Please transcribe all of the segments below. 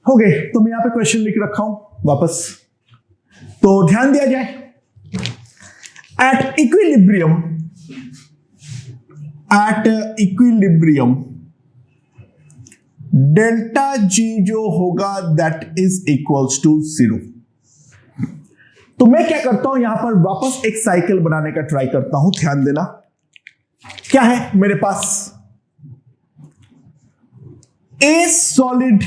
हो गए। तो मैं यहां पे क्वेश्चन लिख रखा हूं वापस, तो ध्यान दिया जाए। एट इक्विलिब्रियम डेल्टा जी जो होगा दैट इज इक्वल्स टू 0। तो मैं क्या करता हूं, यहां पर वापस एक साइकिल बनाने का ट्राई करता हूं। ध्यान देना, क्या है मेरे पास, a solid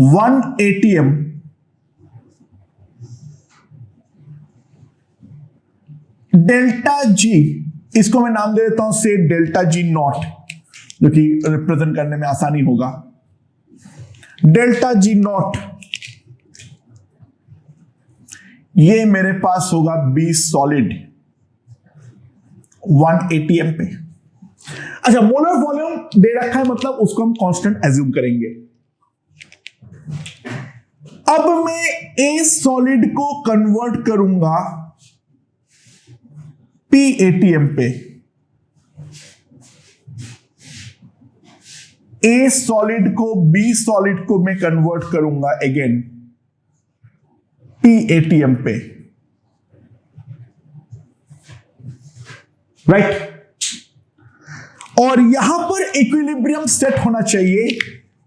1 ATM delta G, इसको मैं नाम दे देता हूं से डेल्टा जी नॉट, जो कि रिप्रेजेंट करने में आसानी होगा। डेल्टा जी नॉट ये मेरे पास होगा बी सॉलिड 1 ATM पे। अच्छा, मोलर वॉल्यूम दे रखा है, मतलब उसको हम कांस्टेंट एज्यूम करेंगे। अब मैं ए सॉलिड को कन्वर्ट करूंगा पी ATM पे। ए सॉलिड को बी सॉलिड को मैं कन्वर्ट करूंगा अगेन पी ATM पे, राइट। और यहां पर इक्विलिब्रियम सेट होना चाहिए,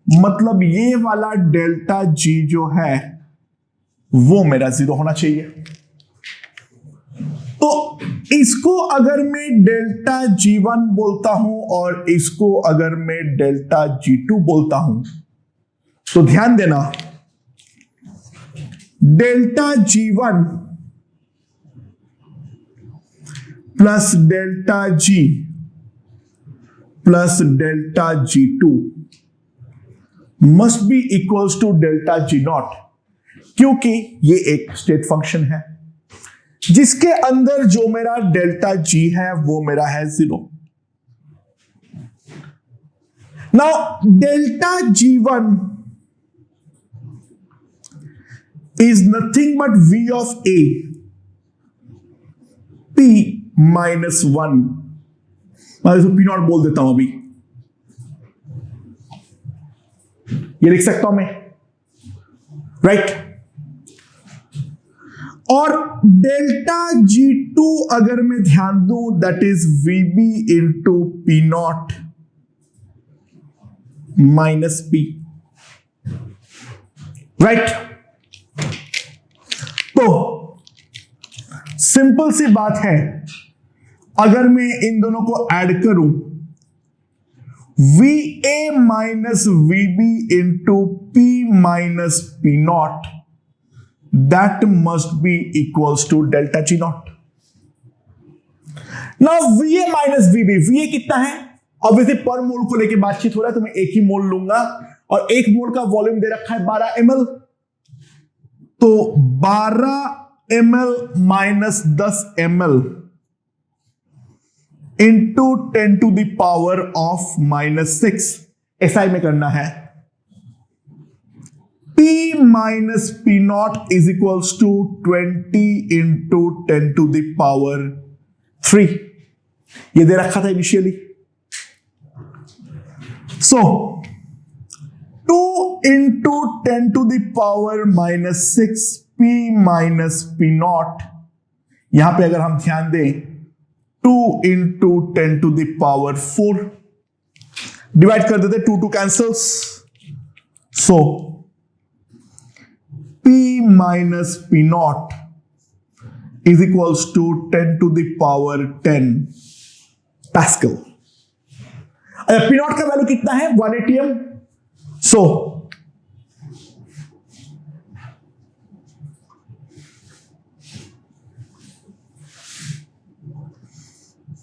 मतलब ये वाला डेल्टा जी जो है वो मेरा 0 होना चाहिए। तो इसको अगर मैं डेल्टा G1 बोलता हूं और इसको अगर मैं डेल्टा G2 बोलता हूं, तो ध्यान देना, delta G1 plus delta G plus delta G2 must be equals to delta G0, क्योंकि ये एक स्टेट फंक्शन है जिसके अंदर जो मेरा डेल्टा G है वो मेरा है 0। Now delta G1 is nothing but V of A P minus 1, मैं इसको P नॉट बोल देता हूं अभी, ये लिख सकता हूं मैं, राइट। और डेल्टा G2 अगर मैं ध्यान दूं that is VB into P not minus P, right. तो सिंपल सी बात है, अगर मैं इन दोनों को ऐड करूं, VA minus VB into P minus P naught, that must be equals to delta G naught. Now VA minus VB, VA कितना है, ऑब्वियसली पर मोल को लेके बातचीत हो रहा है तो मैं एक ही मोल लूंगा, और एक मोल का वॉल्यूम दे रखा है 12 ml, तो 12 ml minus 10 ml into 10 to the power of minus 6, SI में करना है। P minus P naught is equals to 20 into 10 to the power 3, ये दे रखा था initially. So 2 into 10 to the power minus 6 P minus P naught, यहां पे अगर हम ध्यान दें 2 into 10 to the power 4, divide कर देते, 2 2 cancels, so P minus P naught is equals to 10 to the power 10 pascal. अच्छा, P नॉट का वैल्यू कितना है, 1 ATM, so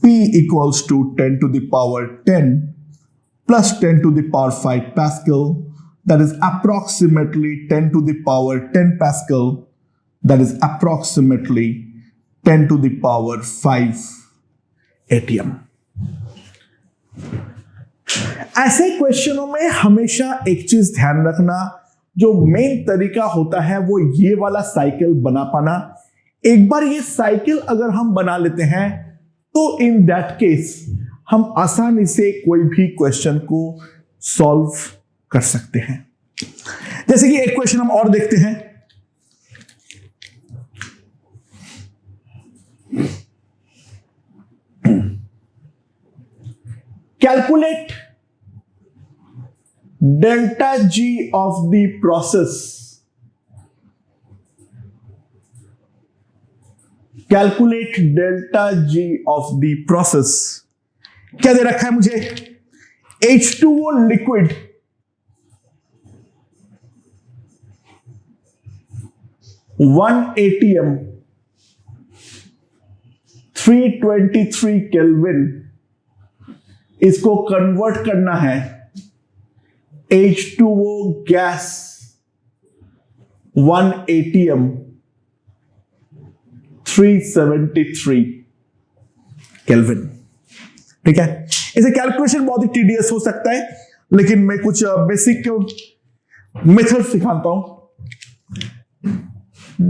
P equals to 10 to the power 10 plus 10 to the power 5 Pascal, that is approximately 10 to the power 10 Pascal, that is approximately 10 to the power 5 ATM। ऐसे क्वेश्चनों में हमेशा एक चीज ध्यान रखना, जो मेन तरीका होता है वो ये वाला साइकिल बना पाना। एक बार ये साइकिल अगर हम बना लेते हैं तो इन दैट केस हम आसानी से कोई भी क्वेश्चन को सॉल्व कर सकते हैं। जैसे कि एक क्वेश्चन हम और देखते हैं। Calculate delta G of the process. Calculate delta G of the process. क्या दे रखा है मुझे? H2O लिक्विड 1 atm 323 केल्विन, इसको कन्वर्ट करना है H2O गैस 1 atm 373 केल्विन। ठीक है, इसे कैलकुलेशन बहुत ही टीडियस हो सकता है, लेकिन मैं कुछ बेसिक मेथड सिखाता हूं।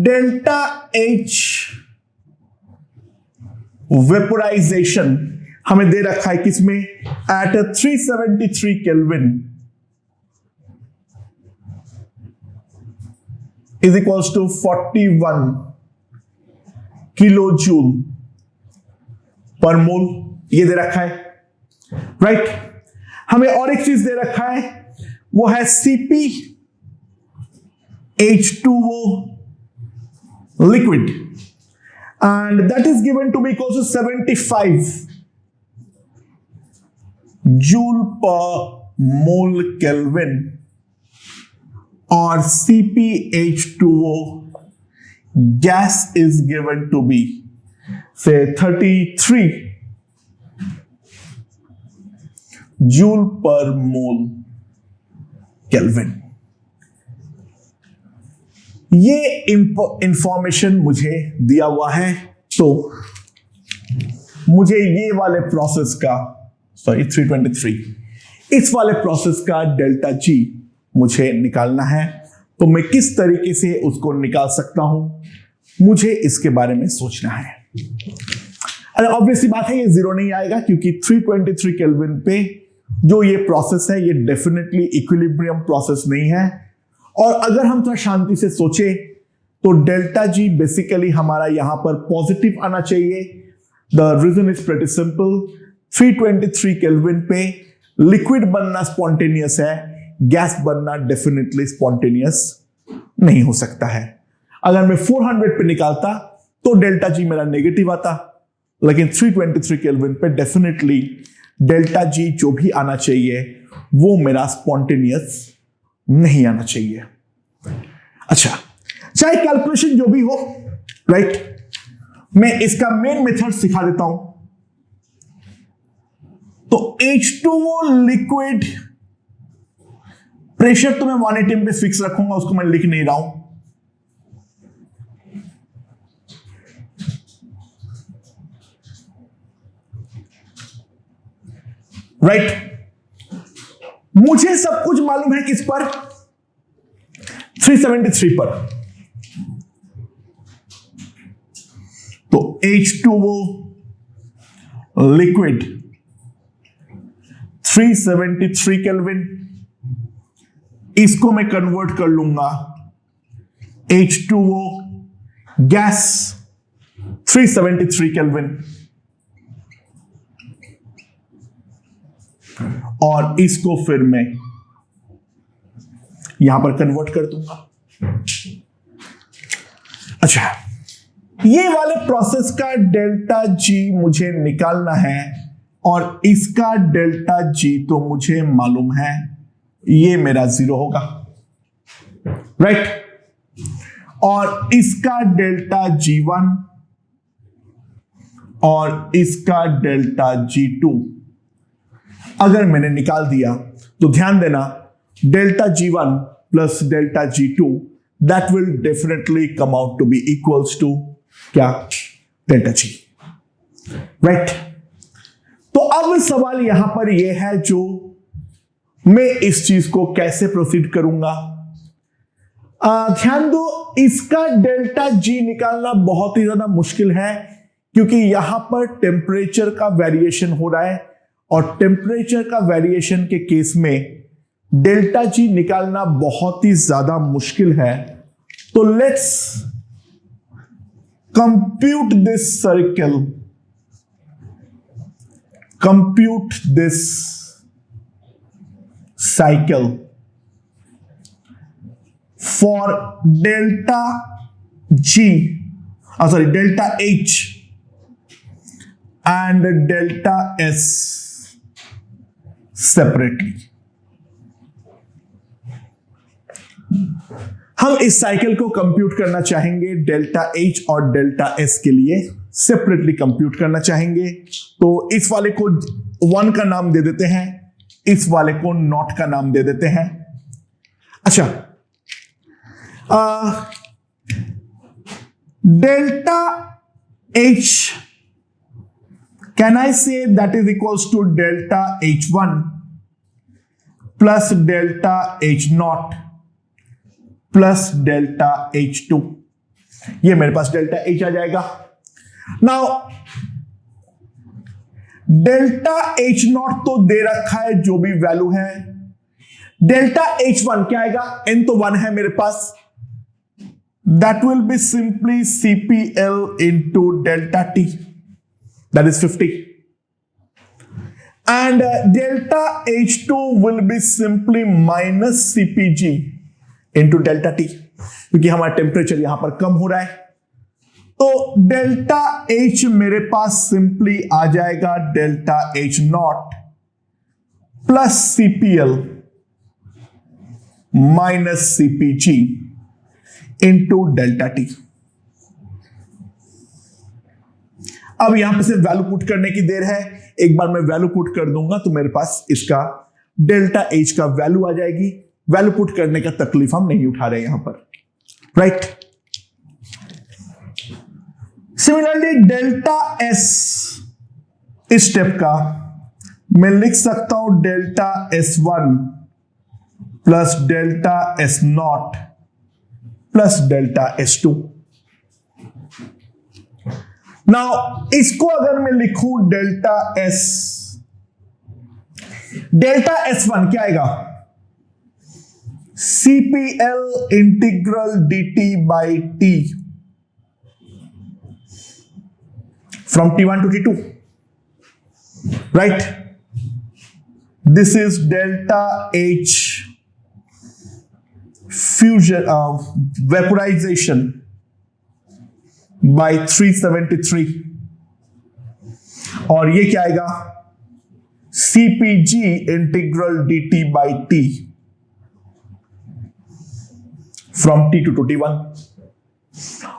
डेल्टा H वेपोराइजेशन हमें दे रखा है किसमें? At 373 kelvin is equals to 41 kilo joule per mole. ये दे रखा है, राइट। हमें और एक चीज दे रखा है, वो है Cp H2O liquid, and that is given to be equal to 75 joule per mole Kelvin, or CpH2O gas is given to be say 33 joule per mole Kelvin। ये इंफॉर्मेशन मुझे दिया हुआ है, तो मुझे ये वाले प्रोसेस का 323 इस वाले प्रोसेस का डेल्टा जी मुझे निकालना है। तो मैं किस तरीके से उसको निकाल सकता हूं, मुझे इसके बारे में सोचना है। अरे ऑब्वियसली बात है, ये जीरो नहीं आएगा, क्योंकि 323 केल्विन पे जो ये प्रोसेस है ये डेफिनेटली इक्विलिब्रियम प्रोसेस नहीं है। और अगर हम थोड़ा शांति से सोचे तो डेल्टा जी बेसिकली हमारा यहां पर पॉजिटिव आना चाहिए। The reason is pretty simple, 323 kelvin पे लिक्विड बनना स्पॉन्टेनियस है, गैस बनना डेफिनेटली स्पॉन्टेनियस नहीं हो सकता है। अगर मैं 400 पे निकालता तो डेल्टा जी मेरा नेगेटिव आता, लेकिन 323 केल्विन पे डेफिनेटली डेल्टा जी जो भी आना चाहिए वो मेरा स्पॉन्टेनियस नहीं आना चाहिए। अच्छा, चाहे कैलकुलेशन जो भी हो, राइट, मैं इसका मेन मेथड सिखा देता हूं। तो H2O लिक्विड प्रेशर तो मैं 1 atm पे फिक्स रखूंगा, उसको मैं लिख नहीं रहा हूं। राइट, मुझे सब कुछ मालूम है किस पर? 373 पर। तो H2O लिक्विड 373 केल्विन, इसको मैं कन्वर्ट कर लूंगा H2O गैस 373 केल्विन, और इसको फिर मैं यहां पर कन्वर्ट कर दूंगा। अच्छा, ये वाले प्रोसेस का डेल्टा जी मुझे निकालना है, और इसका डेल्टा जी तो मुझे मालूम है, ये मेरा 0 होगा, राइट। और इसका डेल्टा G1 और इसका डेल्टा G2 अगर मैंने निकाल दिया तो ध्यान देना, delta G1 plus delta G2 that will definitely come out to be equals to क्या? Delta G, right. तो अब सवाल यहां पर यह है, जो मैं इस चीज को कैसे प्रोसीड करूंगा। ध्यान दो, इसका डेल्टा G निकालना बहुत ही ज्यादा मुश्किल है, क्योंकि यहां पर टेम्परेचर का वेरिएशन हो रहा है, और टेम्परेचर का वेरिएशन के केस में डेल्टा जी निकालना बहुत ही ज्यादा मुश्किल है, तो let's compute this circle, compute this cycle for delta delta H and delta S separately. हम इस साइकिल को कंप्यूट करना चाहेंगे डेल्टा H और डेल्टा S के लिए सेपरेटली कंप्यूट करना चाहेंगे। तो इस वाले को 1 का नाम दे देते हैं, इस वाले को नॉट का नाम दे देते हैं। अच्छा, delta H can I say that is equals to delta H1 plus delta H0 plus delta H2। ये मेरे पास डेल्टा H आ जाएगा। नाउ डेल्टा H0 तो दे रखा है जो भी वैल्यू है। डेल्टा H1 क्या आएगा? n तो 1 है मेरे पास, that will be simply CPL into delta T, that is 50, and delta H2 will be simply minus CPG into delta T, क्योंकि हमारा टेम्परेचर यहां पर कम हो रहा है। तो डेल्टा H मेरे पास सिंपली आ जाएगा delta H0 plus CPL minus CPG into delta T। अब यहां पे सिर्फ वैल्यू पुट करने की देर है। एक बार मैं वैल्यू पुट कर दूंगा तो मेरे पास इसका डेल्टा H का वैल्यू आ जाएगी। वैल्यू पुट करने का तकलीफ हम नहीं उठा रहे यहां पर, राइट। सिमिलरली डेल्टा S इस स्टेप का मैं लिख सकता हूं delta S1 plus delta S0 plus delta S2। Now इसको अगर मैं लिखूं डेल्टा S1 क्या आएगा? CPL integral dt by T from T1 to T2, right? This is delta H fusion vaporization by 373, और ये क्या आएगा? CPG integral dt by T from T2 to T1।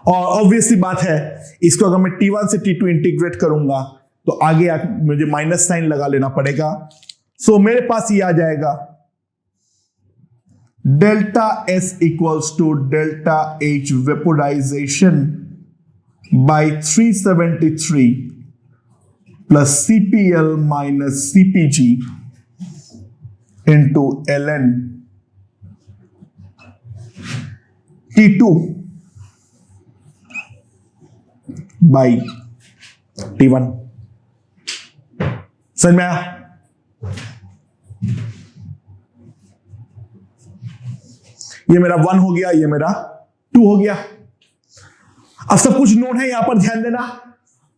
और ऑब्वियसली बात है, इसको अगर मैं T1 से T2 इंटीग्रेट करूंगा तो आगे मुझे माइनस साइन लगा लेना पड़ेगा। सो मेरे पास ये आ जाएगा delta S equals to delta H vaporisation by 373 plus CPL minus CPG into ln T2 by T1। समझ में आया? ये मेरा 1 हो गया, ये मेरा 2 हो गया। अब सब कुछ नोट है, यहां पर ध्यान देना।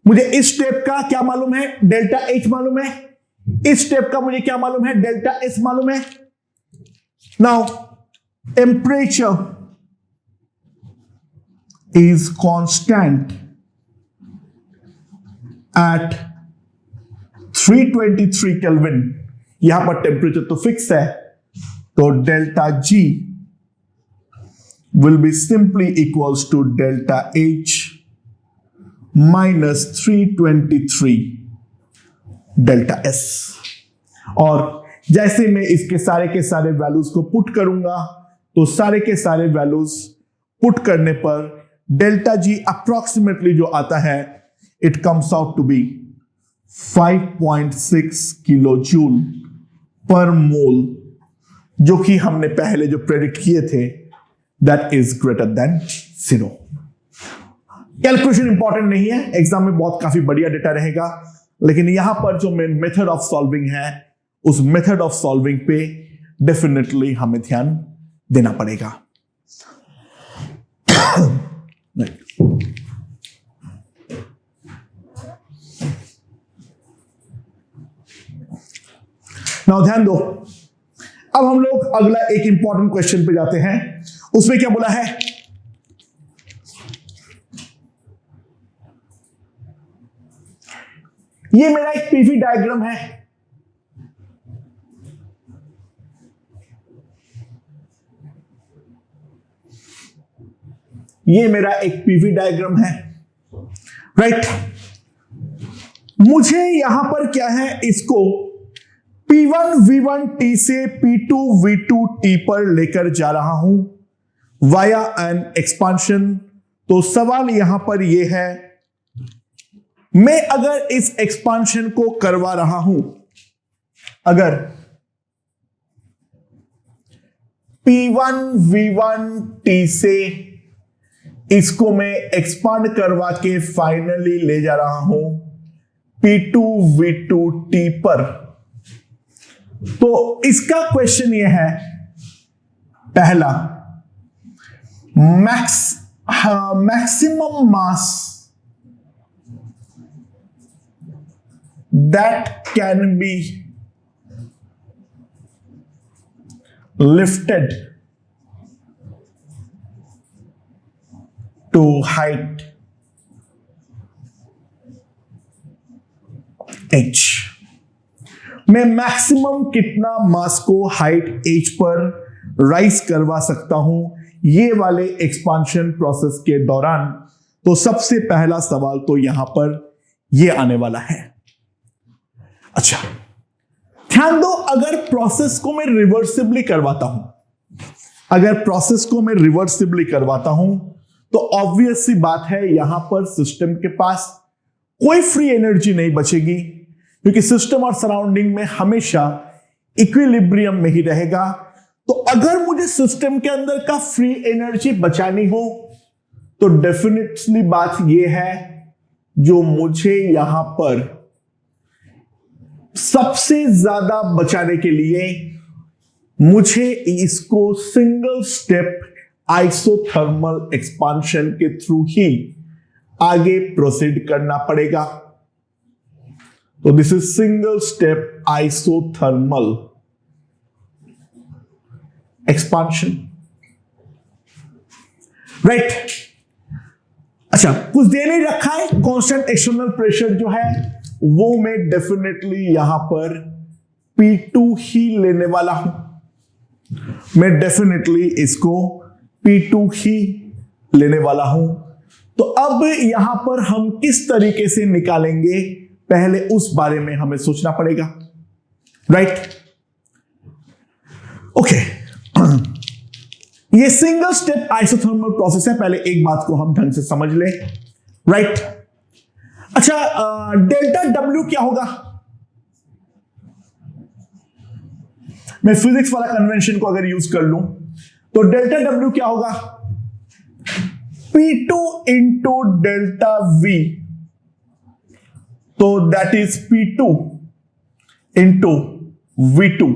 मुझे इस स्टेप का क्या मालूम है? डेल्टा H मालूम है। इस स्टेप का मुझे क्या मालूम है? डेल्टा S मालूम है। Now temperature is constant at 323 kelvin. यहां पर टेम्परेचर तो फिक्स है, तो delta G will be simply equals to delta H minus 323 delta S। और जैसे मैं इसके सारे के सारे वैल्यूज को पुट करूंगा तो सारे के सारे वैल्यूज पुट करने पर डेल्टा G अप्रोक्सीमेटली जो आता है it comes out to be 5.6 kilo joule per mole, जो कि हमने पहले जो प्रेडिक्ट किए थे that is greater than 0। Calculation important नहीं है, एग्जाम में बहुत काफी बढ़िया डेटा रहेगा, लेकिन यहां पर जो मेथड ऑफ सॉल्विंग है उस मेथड ऑफ सॉल्विंग पे डेफिनेटली हमें ध्यान देना पड़ेगा। नाउ ध्यान दो, अब हम लोग अगला एक इंपॉर्टेंट क्वेश्चन पे जाते हैं। उसमें क्या बोला है, ये मेरा एक पीवी डायग्राम है। ये मेरा एक पीवी डायग्राम है, राइट। मुझे यहां पर क्या है, इसको P1 V1 T से P2 V2 T पर लेकर जा रहा हूं वाया एन एक्सपांशन। तो सवाल यहां पर यह है, मैं अगर इस एक्सपांशन को करवा रहा हूं, अगर P1 V1 T से इसको मैं एक्सपांड करवा के फाइनली ले जा रहा हूं P2 V2 T पर, तो इसका क्वेश्चन यह है, पहला maximum mass that can be lifted to height h। मैं मैक्सिमम कितना मास को हाइट h पर राइज करवा सकता हूं ये वाले एक्सपांशन प्रोसेस के दौरान। तो सबसे पहला सवाल तो यहां पर यह आने वाला है। अच्छा ध्यान दो, अगर प्रोसेस को मैं रिवर्सिबली करवाता हूं, अगर प्रोसेस को मैं रिवर्सिबली करवाता हूं तो ऑब्वियस सी बात है, यहां पर सिस्टम के पास कोई फ्री एनर्जी नहीं बचेगी, क्योंकि सिस्टम और सराउंडिंग में हमेशा इक्विलिब्रियम में ही रहेगा। तो अगर मुझे सिस्टम के अंदर का फ्री एनर्जी बचानी हो तो डेफिनेटली बात यह है, जो मुझे यहां पर सबसे ज्यादा बचाने के लिए मुझे इसको सिंगल स्टेप आइसोथर्मल एक्सपांशन के थ्रू ही आगे प्रोसीड करना पड़ेगा। तो this is single step isothermal expansion, right. अच्छा, कुछ दे नहीं रखा है, कांस्टेंट एक्सटर्नल प्रेशर जो है वो मैं डेफिनेटली यहां पर P2 ही लेने वाला हूं, मैं डेफिनेटली इसको P2 ही लेने वाला हूं। तो अब यहां पर हम किस तरीके से निकालेंगे, पहले उस बारे में हमें सोचना पड़ेगा, राइट। ओके, ये सिंगल स्टेप आइसोथर्मल प्रोसेस है, पहले एक बात को हम ढंग से समझ ले, राइट। अच्छा, डेल्टा W क्या होगा, मैं फिजिक्स वाला कन्वेंशन को अगर यूज कर लूं तो डेल्टा W क्या होगा, P2 इंटू डेल्टा V, तो that is P2 into V2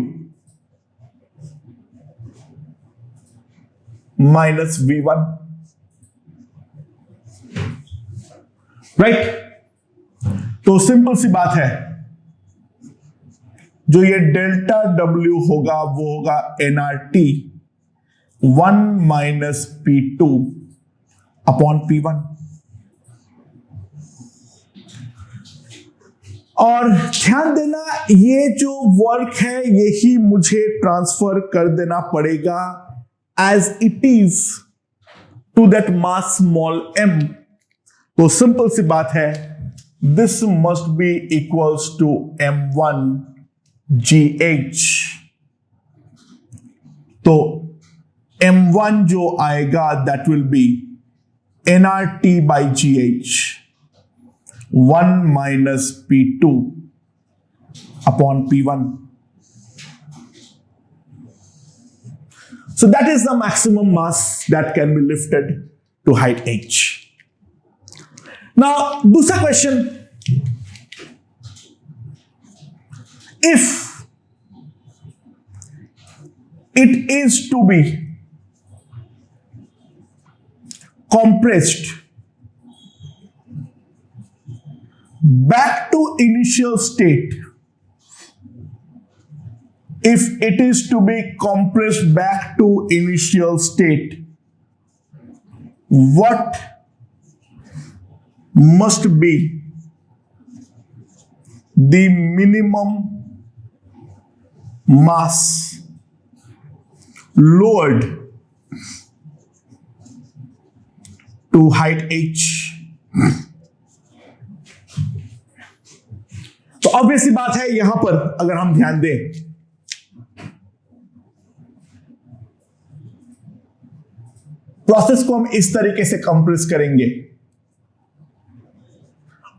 minus V1, right. तो सिंपल सी बात है, जो ये डेल्टा W होगा वो होगा nRT 1 minus P2 upon P1। और ध्यान देना, ये जो वर्क है यही मुझे ट्रांसफर कर देना पड़ेगा as it is to that mass small m। तो सिंपल सी बात है, this must be equals to m1 gh। तो m1 जो आएगा that will be nRT by gh 1 minus P2 upon P1। So that is the maximum mass that can be lifted to height h। Now दूसरा question, if it is to be compressed back to initial state. If it is to be compressed back to initial state, what must be the minimum mass lowered to height h? तो obvious सी बात है, यहां पर अगर हम ध्यान दें, process को हम इस तरीके से कंप्रेस करेंगे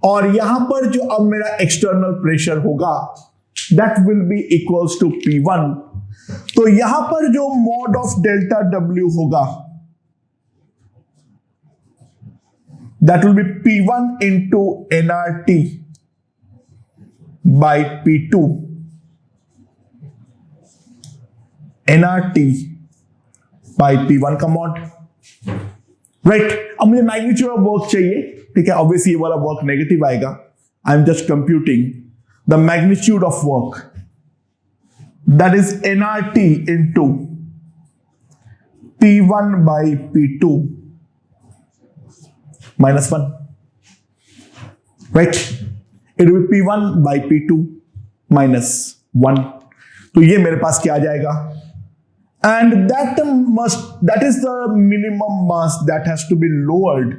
और यहां पर जो अब मेरा एक्सटर्नल प्रेशर होगा that will be equals to P1। तो यहां पर जो मॉड ऑफ डेल्टा W होगा that will be P1 into nRT by P2, nRT by P1 का मॉड, राइट। अब मुझे मैग्नीट्यूड ऑफ वर्क चाहिए, ठीक है। ऑब्वियसली ये वाला वर्क नेगेटिव आएगा। I am just computing the magnitude of work, that is nRT into P1 by P2 minus 1, right. It will be P1 by P2 minus 1। तो ये मेरे पास क्या आ जाएगा, and that is the minimum mass that has to be lowered।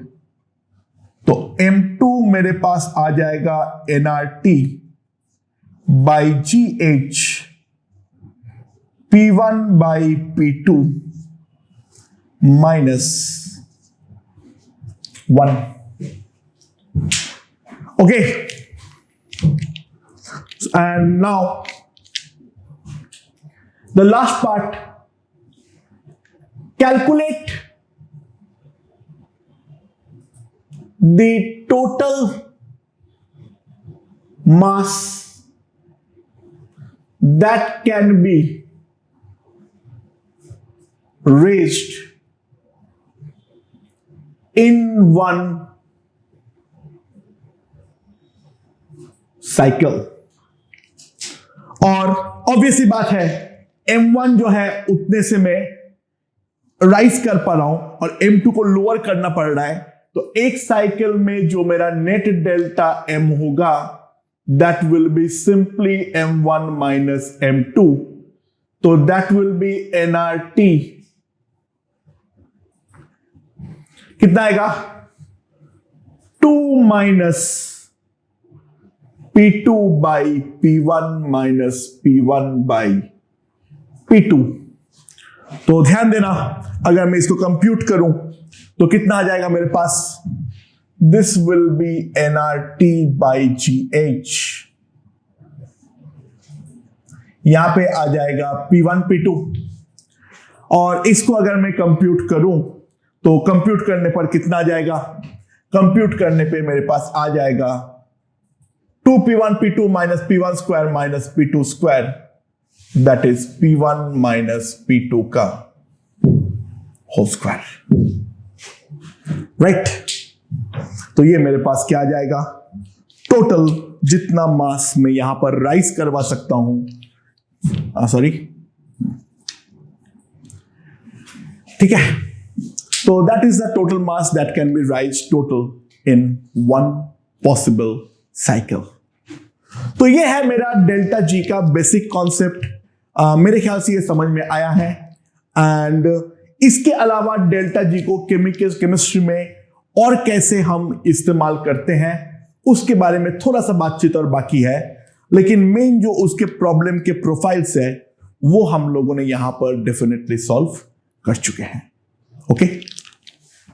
तो M2 मेरे पास आ जाएगा nRT by GH P1 by P2 minus 1। Okay, and now the last part, calculate the total mass that can be raised in one cycle. और obviously बात है, M1 जो है उतने से मैं राइज कर पा रहा हूं और M2 को लोअर करना पड़ रहा है। तो एक साइकिल में जो मेरा नेट डेल्टा M होगा that will be simply M1 minus M2। तो दैट विल बी nRT, कितना आएगा, 2 minus P2 by P1 minus P1 by P2। तो ध्यान देना, अगर मैं इसको कंप्यूट करूं तो कितना आ जाएगा मेरे पास, this will be nRT by GH, यहां पे आ जाएगा P1 P2। और इसको अगर मैं कंप्यूट करूं तो कंप्यूट करने पर कितना आ जाएगा, कंप्यूट करने पे मेरे पास आ जाएगा 2P1 P2 minus P1 square minus P2 square, that is P1 minus P2 का whole square, right। तो ये मेरे पास क्या आ जाएगा, टोटल जितना मास मैं यहां पर राइज करवा सकता हूं, सॉरी, ठीक है। तो that is the total mass that can be rise total in one possible cycle. तो ये है मेरा डेल्टा जी का बेसिक कॉन्सेप्ट। मेरे ख्याल से ये समझ में आया है। एंड इसके अलावा डेल्टा जी को केमिस्ट्री में और कैसे हम इस्तेमाल करते हैं उसके बारे में थोड़ा सा बातचीत और बाकी है, लेकिन मेन जो उसके प्रॉब्लम के प्रोफाइल्स है वो हम लोगों ने यहां पर डेफिनेटली सॉल्व कर चुके हैं। ओके।